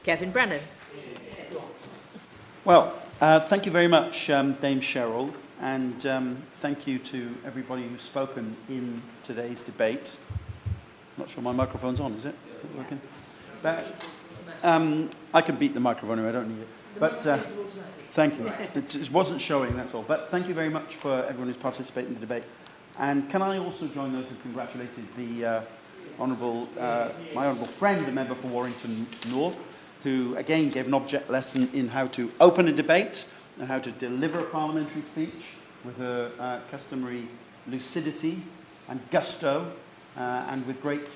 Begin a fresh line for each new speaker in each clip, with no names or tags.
Kevin Brennan.
Well, thank you very much, Dame Cheryl, and thank you to everybody who's spoken in today's debate. Not sure my microphone's on, is it? Working? I can beat the microphone, I don't need it. But thank you. It wasn't showing, that's all. But thank you very much for everyone who's participated in the debate. And can I also join those who congratulated the my honourable friend, the member for Warrington North, who again gave an object lesson in how to open a debate and how to deliver a parliamentary speech with her customary lucidity and gusto, and with great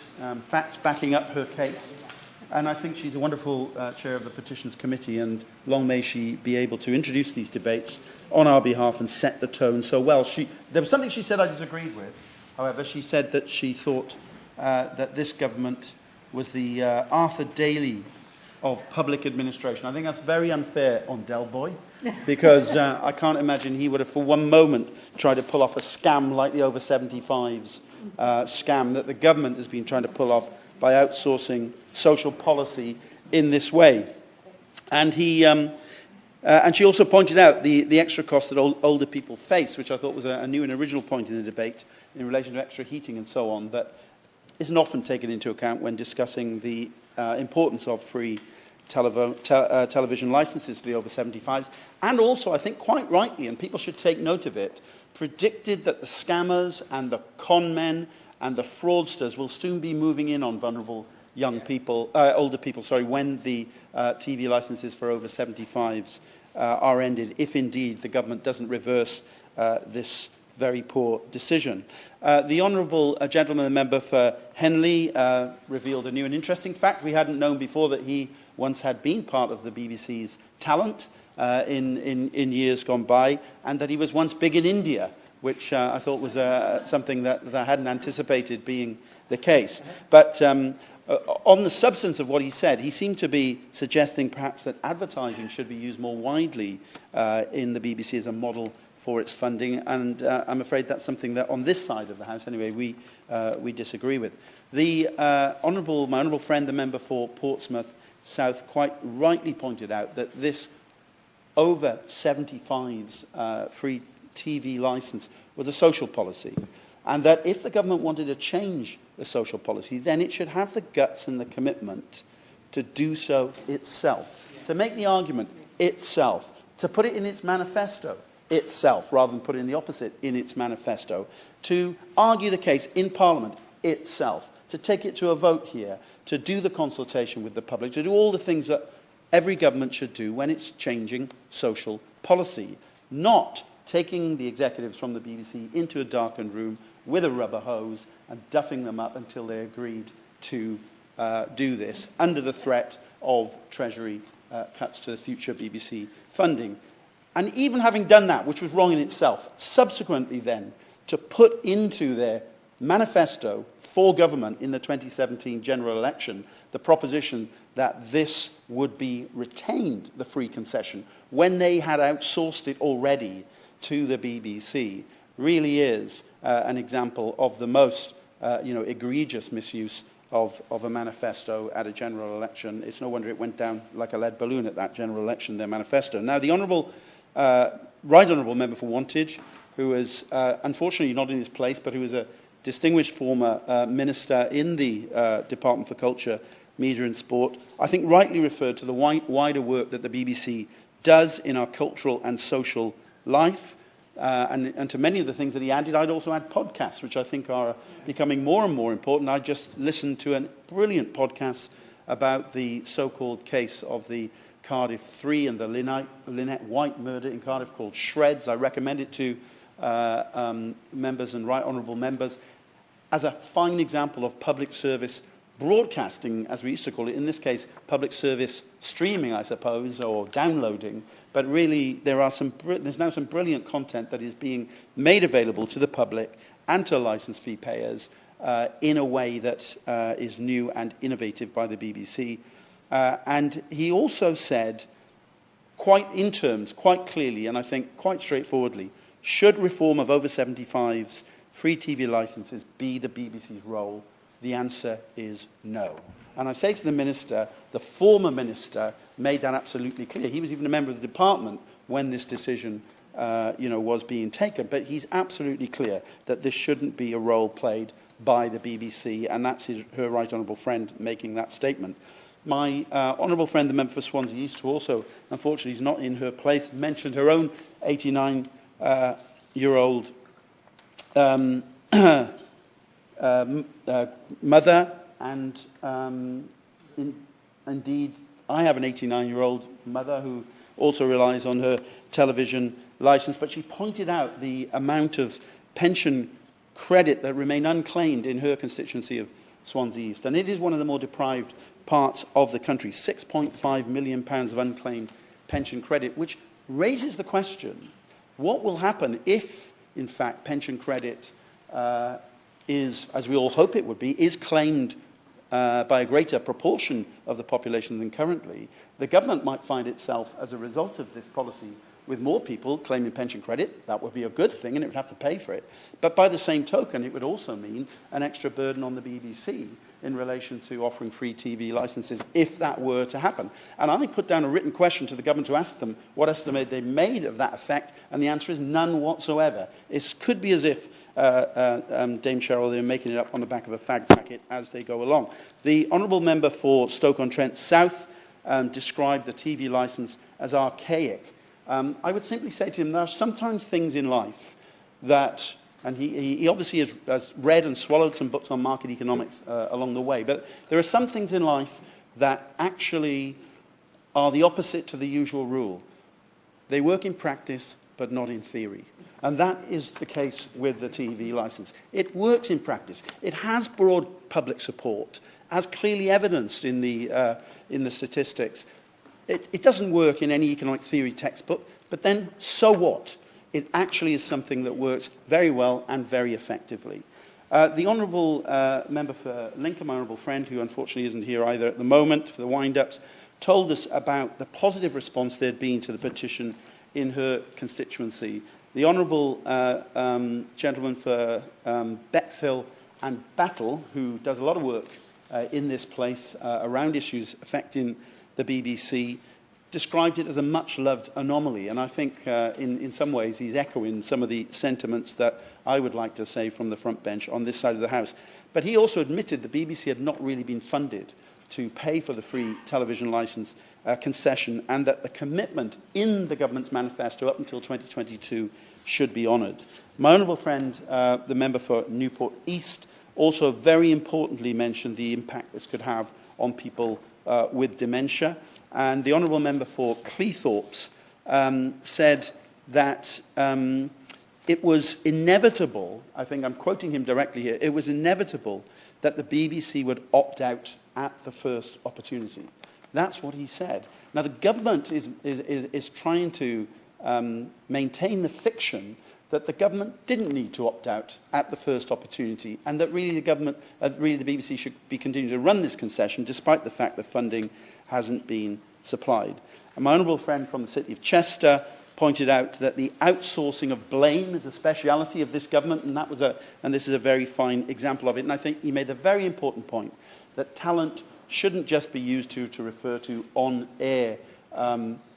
facts backing up her case. And I think she's a wonderful chair of the Petitions Committee, and long may she be able to introduce these debates on our behalf and set the tone so well. There was something she said I disagreed with. However, she said that she thought that this government was the Arthur Daly of public administration. I think that's very unfair on Del Boy, because I can't imagine he would have for one moment tried to pull off a scam like the over 75s scam that the government has been trying to pull off by outsourcing social policy in this way. And and she also pointed out the extra costs that older people face, which I thought was a new and original point in the debate in relation to extra heating and so on, that isn't often taken into account when discussing the importance of free television licenses for the over 75s. And also, I think quite rightly, and people should take note of it, predicted that the scammers and the con men and the fraudsters will soon be moving in on vulnerable young people, older people, when the TV licenses for over 75s are ended, if indeed the government doesn't reverse this very poor decision. The honourable gentleman, the member for Henley, revealed a new and interesting fact. We hadn't known before that he once had been part of the BBC's talent in years gone by, and that he was once big in India, which I thought was something that I hadn't anticipated being the case. But on the substance of what he said, he seemed to be suggesting perhaps that advertising should be used more widely in the BBC as a model for its funding, and I'm afraid that's something that on this side of the House, anyway, we disagree with. My honourable friend, the member for Portsmouth South, quite rightly pointed out that this over 75s free TV licence was a social policy, and that if the government wanted to change the social policy, then it should have the guts and the commitment to do so itself, to make the argument itself, to put it in its manifesto itself, rather than put in the opposite in its manifesto, to argue the case in Parliament itself, to take it to a vote here, to do the consultation with the public, to do all the things that every government should do when it's changing social policy, not taking the executives from the BBC into a darkened room with a rubber hose and duffing them up until they agreed to do this under the threat of Treasury cuts to the future BBC funding. And even having done that, which was wrong in itself, subsequently then to put into their manifesto for government in the 2017 general election the proposition that this would be retained, the free concession, when they had outsourced it already to the BBC, really is an example of the most egregious misuse of a manifesto at a general election. It's no wonder it went down like a lead balloon at that general election, their manifesto. Now, the right honourable member for Wantage, who is unfortunately not in his place, but who is a distinguished former minister in the Department for Culture, Media and Sport, I think rightly referred to the wider work that the BBC does in our cultural and social life. And to many of the things that he added, I'd also add podcasts, which I think are becoming more and more important. I just listened to a brilliant podcast about the so-called case of the Cardiff 3 and the Lynette White murder in Cardiff, called Shreds. I recommend it to members and right honourable members as a fine example of public service broadcasting, as we used to call it, in this case, public service streaming, I suppose, or downloading. But really, there's now some brilliant content that is being made available to the public and to licence fee payers in a way that is new and innovative by the BBC. And he also said, in terms, quite clearly, and I think quite straightforwardly, should reform of over 75s free TV licences be the BBC's role? The answer is no. And I say to the Minister, the former Minister made that absolutely clear. He was even a member of the department when this decision was being taken. But he's absolutely clear that this shouldn't be a role played by the BBC, and that's her right honourable friend making that statement. My honourable friend, the member for Swansea East, who also, unfortunately, is not in her place, mentioned her own 89-year-old mother, and indeed, I have an 89-year-old mother who also relies on her television licence, but she pointed out the amount of pension credit that remained unclaimed in her constituency of Swansea East. And it is one of the more deprived parts of the country, £6.5 million of unclaimed pension credit, which raises the question, what will happen if, in fact, pension credit is, as we all hope it would be, is claimed by a greater proportion of the population than currently? The government might find itself, as a result of this policy, with more people claiming pension credit. That would be a good thing, and it would have to pay for it. But by the same token, it would also mean an extra burden on the BBC in relation to offering free TV licences, if that were to happen. And I put down a written question to the government to ask them what estimate they made of that effect, and the answer is none whatsoever. It could be as if Dame Cheryl, they're making it up on the back of a fag packet as they go along. The honourable member for Stoke-on-Trent South described the TV licence as archaic. I would simply say to him, there are sometimes things in life that, and he obviously has read and swallowed some books on market economics along the way, but there are some things in life that actually are the opposite to the usual rule. They work in practice, but not in theory. And that is the case with the TV licence. It works in practice. It has broad public support, as clearly evidenced in the statistics. It doesn't work in any economic theory textbook, but then so what? It actually is something that works very well and very effectively. The honourable member for Lincoln, my honourable friend, who unfortunately isn't here either at the moment for the wind-ups, told us about the positive response there had been to the petition in her constituency. The honourable gentleman for Bexhill and Battle, who does a lot of work in this place around issues affecting the BBC, described it as a much-loved anomaly. And I think in some ways he's echoing some of the sentiments that I would like to say from the front bench on this side of the House. But he also admitted the BBC had not really been funded to pay for the free television licence concession, and that the commitment in the government's manifesto up until 2022 should be honoured. My honourable friend, the member for Newport East, also very importantly mentioned the impact this could have on people with dementia. And the honourable member for Cleethorpes said that it was inevitable, I think I'm quoting him directly here, it was inevitable that the BBC would opt out at the first opportunity. That's what he said. Now, the government is trying to maintain the fiction that the government didn't need to opt out at the first opportunity, and that really the government, really the BBC should be continuing to run this concession despite the fact that funding hasn't been supplied. And my honourable friend from the City of Chester pointed out that the outsourcing of blame is a speciality of this government, and this is a very fine example of it. And I think he made a very important point that talent shouldn't just be used to refer to on-air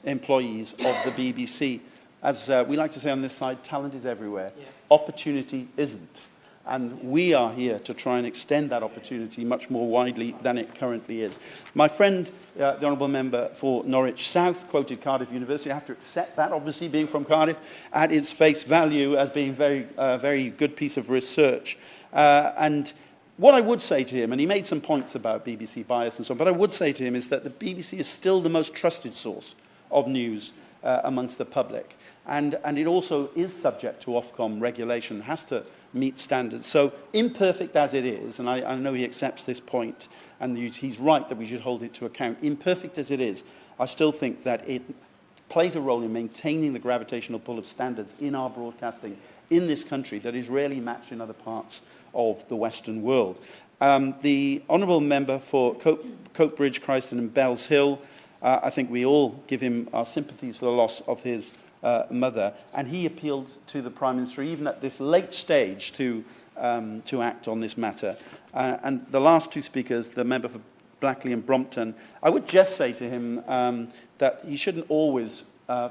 employees of the BBC. As we like to say on this side, talent is everywhere. Yeah. Opportunity isn't. And we are here to try and extend that opportunity much more widely than it currently is. My friend, the honourable member for Norwich South, quoted Cardiff University. I have to accept that, obviously, being from Cardiff, at its face value as being a very good piece of research. And what I would say to him, and he made some points about BBC bias and so on, but I would say to him is that the BBC is still the most trusted source of news amongst the public. And it also is subject to Ofcom regulation, has to meet standards. So imperfect as it is, and I know he accepts this point, and he's right that we should hold it to account, imperfect as it is, I still think that it plays a role in maintaining the gravitational pull of standards in our broadcasting in this country that is rarely matched in other parts of the Western world. The honourable member for Coatbridge, Christon and Bells Hill, I think we all give him our sympathies for the loss of his mother, and he appealed to the Prime Minister, even at this late stage, to act on this matter. And the last two speakers, the member for Blackley and Brompton. I would just say to him that he shouldn't always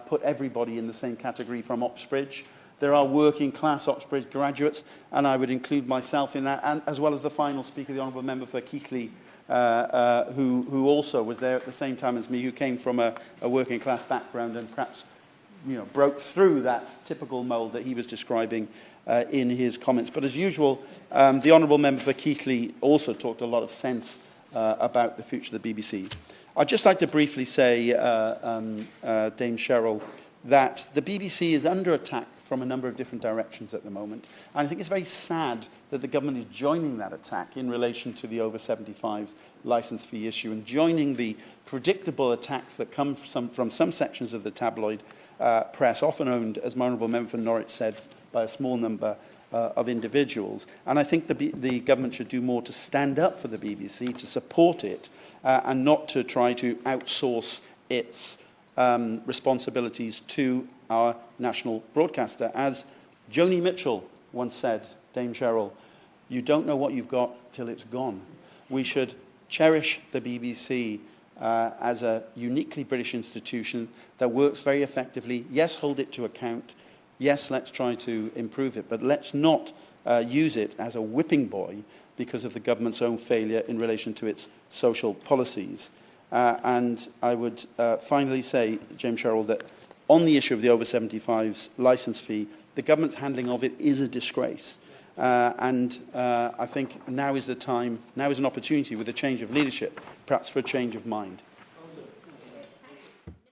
put everybody in the same category from Oxbridge. There are working-class Oxbridge graduates, and I would include myself in that, and as well as the final speaker, the Honourable Member for Keighley, who also was there at the same time as me, who came from a working-class background and perhaps broke through that typical mould that he was describing in his comments. But as usual, the Honourable Member for Keighley also talked a lot of sense about the future of the BBC. I'd just like to briefly say, Dame Cheryl, that the BBC is under attack from a number of different directions at the moment. And I think it's very sad that the government is joining that attack in relation to the over-75s licence fee issue and joining the predictable attacks that come from some sections of the tabloid press, often owned, as my Honourable Member for Norwich said, by a small number of individuals. And I think the government should do more to stand up for the BBC, to support it, and not to try to outsource its responsibilities to our national broadcaster. As Joni Mitchell once said, Dame Cheryl, you don't know what you've got till it's gone. We should cherish the BBC as a uniquely British institution that works very effectively. Yes, hold it to account. Yes, let's try to improve it, but let's not use it as a whipping boy because of the government's own failure in relation to its social policies. And I would finally say, James Sherrill, that on the issue of the over-75s licence fee, the government's handling of it is a disgrace. And I think now is the time, now is an opportunity with a change of leadership, perhaps for a change of mind.